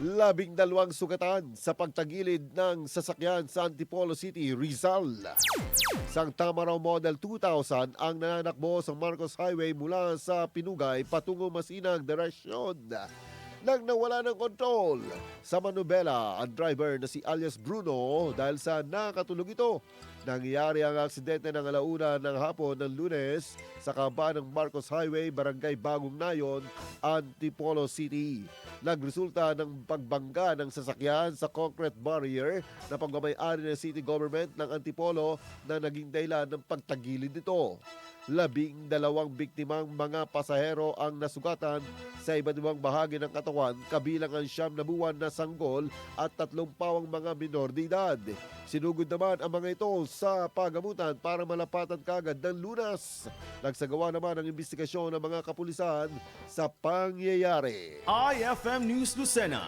12 sugatan sa pagtagilid ng sasakyan sa Antipolo City, Rizal. Isang Tamaraw Model 2000 ang nananakbo sa Marcos Highway mula sa Pinugay patungo Masinag direksyon. Nang nawala ng kontrol sa manubela ang driver na si alias Bruno dahil sa nakatulog ito. Nangyari ang aksidente ng alauna ng hapon ng Lunes sa kahabaan ng Marcos Highway, Barangay Bagong Nayon, Antipolo City. Nagresulta ng pagbangga ng sasakyan sa concrete barrier na pagmamayari ng city government ng Antipolo na naging dahilan ng pagtagilid nito. 12 biktimang mga pasahero ang nasugatan sa iba't ibang bahagi ng katawan, kabilang ang 9 na buwan na sanggol at 3 pawang mga minor de edad. Sinugod naman ang mga ito sa pagamutan para malapatan kagad ng lunas. Nagsagawa naman ang investigasyon ng mga kapulisan sa pangyayari. IFM News Lucena.